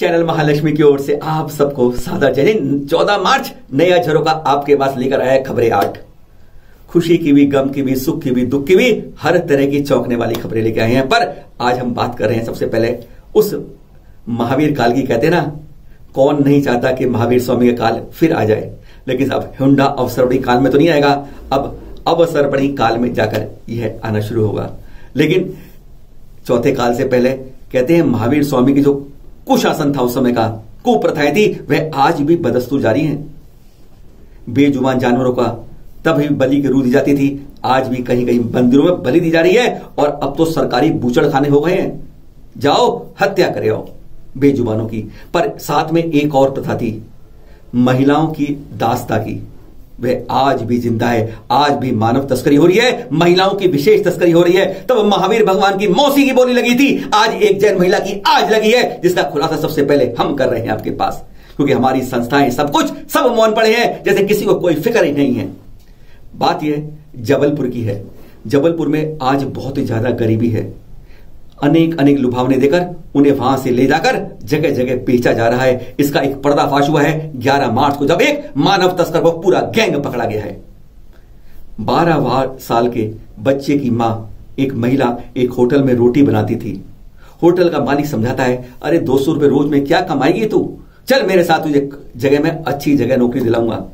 Channel Mahalakshmi की ओर से आप सबको सादर जय हिंद। 14 मार्च नया झरोका आपके पास लेकर आया है खबरें 8। खुशी की भी, गम की भी, सुख की भी, दुख की भी, हर तरह की चौंकने वाली खबरें लेके आए हैं। पर आज हम बात कर रहे हैं सबसे पहले उस महावीर काल की। कहते हैं ना, कौन नहीं चाहता कि महावीर स्वामी का काल फिर आ जाए, लेकिन अब हुंडा अवसरपणी काल में तो नहीं आएगा, अब अवसरपणी काल में जाकर यह आना शुरू होगा। लेकिन चौथे काल से पहले कहते हैं महावीर स्वामी की जो कुशासन था, उस समय का कुप्रथाएं थी, वह आज भी बदस्तूर जारी हैं। बेजुबान जानवरों का तभी बलि की रूह दी जाती थी, आज भी कहीं कहीं मंदिरों में बलि दी जा रही है। और अब तो सरकारी बूचड़ खाने हो गए हैं, जाओ हत्या करे आओ बेजुबानों की। पर साथ में एक और प्रथा थी, महिलाओं की दासता की, वह आज भी जिंदा है। आज भी मानव तस्करी हो रही है, महिलाओं की विशेष तस्करी हो रही है। तब महावीर भगवान की मौसी की बोली लगी थी, आज एक जैन महिला की आज लगी है, जिसका खुलासा सबसे पहले हम कर रहे हैं आपके पास, क्योंकि हमारी संस्थाएं सब मौन पड़े हैं, जैसे किसी को कोई फिक्र ही नहीं है। बात यह जबलपुर की है। जबलपुर में आज बहुत ही ज्यादा गरीबी है। अनेक लुभावने देकर उन्हें वहां से ले जाकर जगह जगह बेचा जा रहा है। इसका एक पर्दाफाश हुआ है 11 मार्च को, जब एक मानव तस्कर को पूरा गैंग पकड़ा गया है। 12 साल के बच्चे की मां, एक महिला, एक होटल में रोटी बनाती थी। होटल का मालिक समझाता है, अरे 200 रुपए रोज में क्या कमाएगी तू, चल मेरे साथ तुझे जगह में अच्छी जगह नौकरी दिलाऊंगा।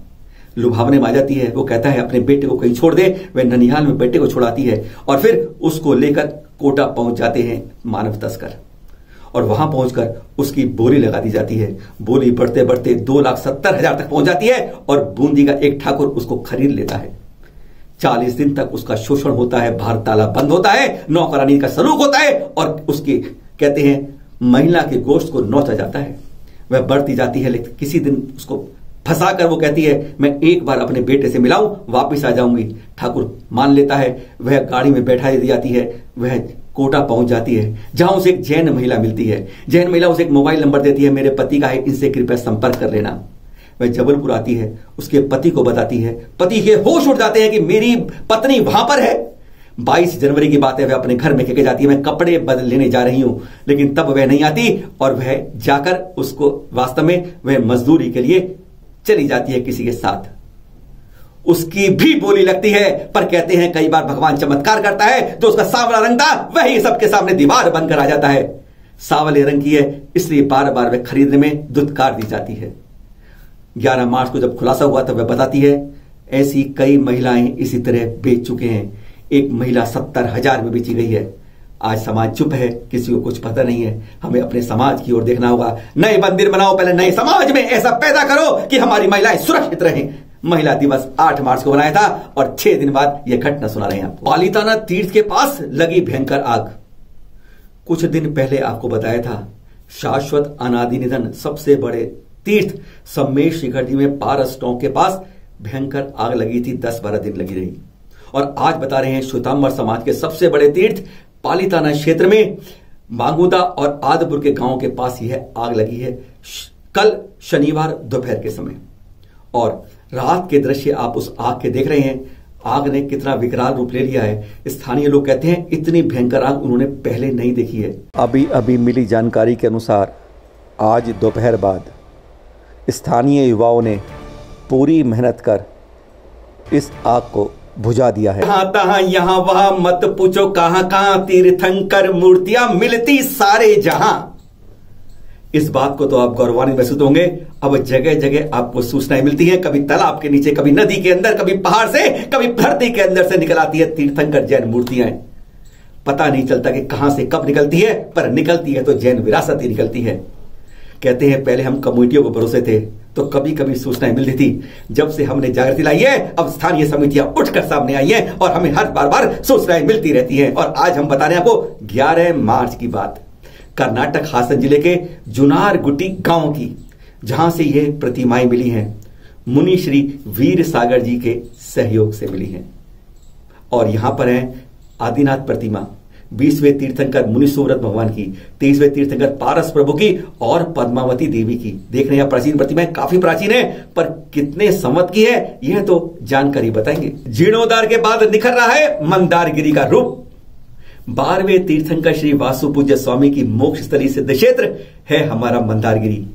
लुभावने में आ जाती है, वो कहता है अपने बेटे को कहीं छोड़ दे। वह ननिहाल में बेटे को छोड़ाती है और फिर उसको लेकर कोटा पहुंच जाते हैं मानव तस्कर, और वहां पहुंचकर उसकी बोली लगा दी जाती है। बोली बढ़ते बढ़ते 2,70,000 तक पहुंच जाती है और बूंदी का एक ठाकुर उसको खरीद लेता है। 40 दिन तक उसका शोषण होता है, बाहर ताला बंद होता है, नौकरानी का सलूक होता है और उसकी कहते हैं महिला के गोश्त को नोचा जाता है। वह बढ़ती जाती है, लेकिन किसी दिन उसको फंसाकर वो कहती है, मैं एक बार अपने बेटे से मिलाऊं, वापिस आ जाऊंगी। ठाकुर मान लेता है, वह गाड़ी में बैठा दी जाती है, वह कोटा पहुंच जाती है, जहां उसे एक जैन महिला मिलती है। जैन महिला उसे एक मोबाइल नंबर देती है, मेरे पति का है, इनसे कृपया संपर्क कर लेना। वह जबलपुर आती है, उसके पति को बताती है। पति के होश उड़ जाते हैं कि मेरी पत्नी वहां पर है। 22 जनवरी की बात है, वह अपने घर में कहके जाती है, मैं कपड़े बदल लेने जा रही हूं, लेकिन तब वह नहीं आती और वह जाकर उसको वास्तव में वह मजदूरी के लिए चली जाती है किसी के साथ। उसकी भी बोली लगती है, पर कहते हैं कई बार भगवान चमत्कार करता है, जो उसका सांवला रंग था वही सबके सामने दीवार बनकर आ जाता है। सांवले रंग की है, इसलिए बार बार वह खरीदने में दुत्कार दी जाती है। 11 मार्च को जब खुलासा हुआ तब वह बताती है, ऐसी कई महिलाएं इसी तरह बेच चुके हैं। एक महिला 70,000 में बेची गई है। आज समाज चुप है, किसी को कुछ पता नहीं है। हमें अपने समाज की ओर देखना होगा। नए मंदिर बनाओ, पहले नए समाज में ऐसा पैदा करो कि हमारी महिलाएं सुरक्षित रहें। महिला दिवस 8 मार्च को बनाया था और 6 दिन बाद यह घटना सुना रहे हैं आपको। पालीताना तीर्थ के पास लगी भयंकर आग। कुछ दिन पहले आपको बताया था, शाश्वत अनादि निधन सबसे बड़े तीर्थ सम्मेश शिखर जी में पारस टोंक के पास भयंकर आग लगी थी। 10-12 दिन लगी रही। और आज बता रहे हैं, श्वेतांबर समाज के सबसे बड़े तीर्थ पालीताना क्षेत्र में मांगुदा और आदपुर के गांव के पास यह आग लगी है कल शनिवार दोपहर के समय। और रात के दृश्य आप उस आग के देख रहे हैं। आग ने कितना विकराल रूप ले लिया है। स्थानीय लोग कहते हैं इतनी भयंकर आग उन्होंने पहले नहीं देखी है। अभी मिली जानकारी के अनुसार आज दोपहर बाद स्थानीय युवाओं ने पूरी मेहनत कर इस आग को बुझा दिया है। जहां तहां यहां वहां मत पूछो, कहां कहां तीर्थंकर मूर्तियां मिलती सारे जहां। इस बात को तो आप गौरवान्वित महसूस होंगे। अब जगह जगह आपको सूचनाएं मिलती हैं, कभी तालाब के नीचे, कभी नदी के अंदर, कभी पहाड़ से, कभी धरती के अंदर से निकल आती है तीर्थंकर जैन मूर्तियां। पता नहीं चलता कि कहां से कब निकलती है, पर निकलती है तो जैन विरासत ही निकलती है। कहते हैं पहले हम कमेटियों को भरोसे थे तो कभी कभी सूचनाएं मिलती थी। जब से हमने जागृति लाई है, अब स्थानीय समितियां उठकर सामने आई हैं और हमें हर बार सूचनाएं मिलती रहती हैं। और आज हम बता रहे हैं आपको 11 मार्च की बात, कर्नाटक हासन जिले के जुनारगुट्टी गांव की, जहां से ये प्रतिमाएं मिली हैं। मुनि श्री वीर सागर जी के सहयोग से मिली हैं। और यहां पर है आदिनाथ प्रतिमा, 20वें तीर्थंकर मुनीश्वरत भगवान की, 23वें तीर्थंकर पारस प्रभु की और पद्मावती देवी की। देख रहे हैं प्राचीन प्रतिमाएं, काफी प्राचीन है, पर कितने संवत की है यह तो जानकारी बताएंगे। जीर्णोद्धार के बाद निखर रहा है मंदारगिरी का रूप। 12वें तीर्थंकर श्री वासु पूज्य स्वामी की मोक्ष स्थली सिद्ध क्षेत्र है हमारा मंदारगिरी।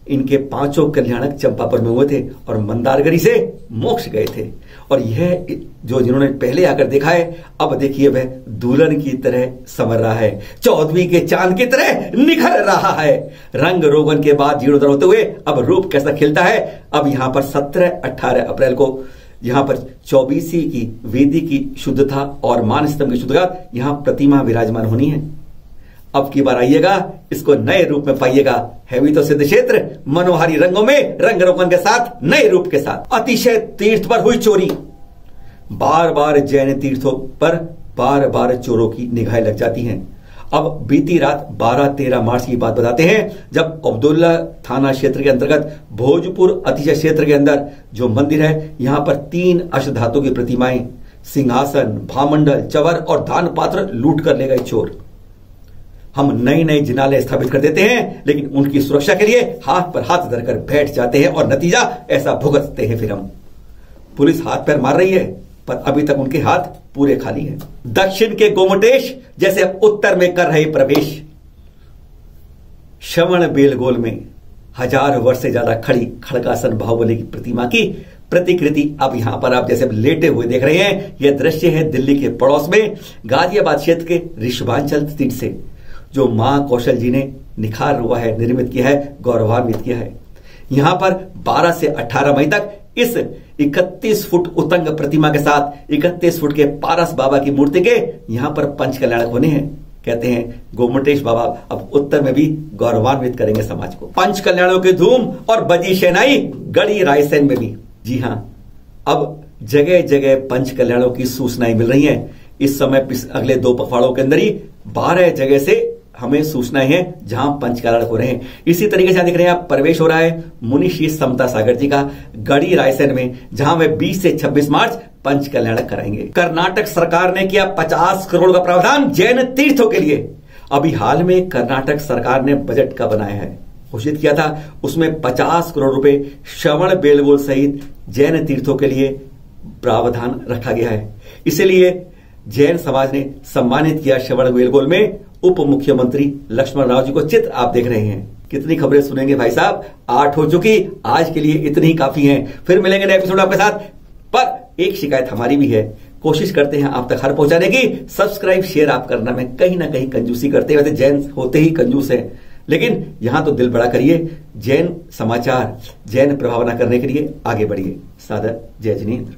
इनके 5 कल्याणक चंपापुर में हुए थे और मंदारगिरी से मोक्ष गए थे। और यह जो जिन्होंने पहले आकर देखा है, अब देखिए वह दुल्हन की तरह संवर रहा है, 14वीं के चांद की तरह निखर रहा है। रंग रोगन के बाद जीर्णोद्धार होते हुए अब रूप कैसा खिलता है। अब यहां पर 17-18 अप्रैल को यहां पर 24वीं की वेदी की शुद्धता और मान स्तंभ की शुद्धता यहां प्रतिमा विराजमान होनी है। अब की बार आइएगा, इसको नए रूप में पाइएगा। है भी तो सिद्ध क्षेत्र, मनोहारी रंगों में, रंग रोगन के साथ, नए रूप के साथ। अतिशय तीर्थ पर हुई चोरी। बार बार जैन तीर्थों पर बार बार चोरों की निगाहें लग जाती हैं। अब बीती रात 12-13 मार्च की बात बताते हैं, जब अब्दुल्ला थाना क्षेत्र के अंतर्गत भोजपुर अतिशय क्षेत्र के अंदर जो मंदिर है, यहां पर 3 अष्टधातु की प्रतिमाएं, सिंहासन, भामंडल, चवर और दान पात्र लूट कर ले गए चोर। हम नए नए जिनालय स्थापित कर देते हैं, लेकिन उनकी सुरक्षा के लिए हाथ पर हाथ धरकर बैठ जाते हैं और नतीजा ऐसा भुगतते हैं। फिर हम पुलिस हाथ पैर मार रही है, पर अभी तक उनके हाथ पूरे खाली हैं। दक्षिण के गोमटेश जैसे अब उत्तर में कर रहे प्रवेश। श्रवण बेलगोल में 1000 वर्ष से ज्यादा खड़ी खड़गासन बाहुबली की प्रतिमा की प्रतिकृति अब यहां पर आप जैसे लेटे हुए देख रहे हैं। यह दृश्य है दिल्ली के पड़ोस में गाजियाबाद क्षेत्र के ऋषभांचल तीर्थ से, जो मां कौशल जी ने निखार हुआ है, निर्मित किया है, गौरवान्वित किया है। यहां पर 12 से 18 मई तक इस 31 फुट उतंग प्रतिमा के साथ 31 फुट के पारस बाबा की मूर्ति के यहां पर पंच कल्याणक होने हैं। कहते हैं गोमटेश बाबा अब उत्तर में भी गौरवान्वित करेंगे समाज को। पंच कल्याणों की धूम और बजी शहनाई गढ़ी रायसेन में भी। जी हां, अब जगह जगह पंच कल्याणों की सूचनाएं मिल रही हैं। इस समय अगले 2 पखवाड़ों के अंदर ही 12 जगह से हमें सूचनाएं हैं जहां पंच कल्याण हो रहे हैं। इसी तरीके से देख रहे हैं आप, प्रवेश हो रहा है मुनिश्री समता सागर जी का गढ़ी रायसेन में, जहां वे 20 से 26 मार्च पंच कल्याण कराएंगे। कर्नाटक सरकार ने किया 50 करोड़ का प्रावधान जैन तीर्थों के लिए। अभी हाल में कर्नाटक सरकार ने बजट का बनाया है, घोषित किया था, उसमें 50 करोड़ रुपए श्रवण बेलगोल सहित जैन तीर्थों के लिए प्रावधान रखा गया है। इसलिए जैन समाज ने सम्मानित किया श्रवण बेलगोल में उप मुख्यमंत्री लक्ष्मण राव जी को। चित्र आप देख रहे हैं। कितनी खबरें सुनेंगे भाई साहब, 8 हो चुकी, आज के लिए इतनी ही काफी हैं। फिर मिलेंगे नए एपिसोड आपके साथ। पर एक शिकायत हमारी भी है, कोशिश करते हैं आप तक हर पहुंचाने की। सब्सक्राइब शेयर आप करना में कहीं ना कहीं कंजूसी करते हैं, वैसे जैन होते ही कंजूस है, लेकिन यहां तो दिल बड़ा करिए। जैन समाचार, जैन प्रभावना करने के लिए आगे बढ़िए। सादर जय जिनेंद्र।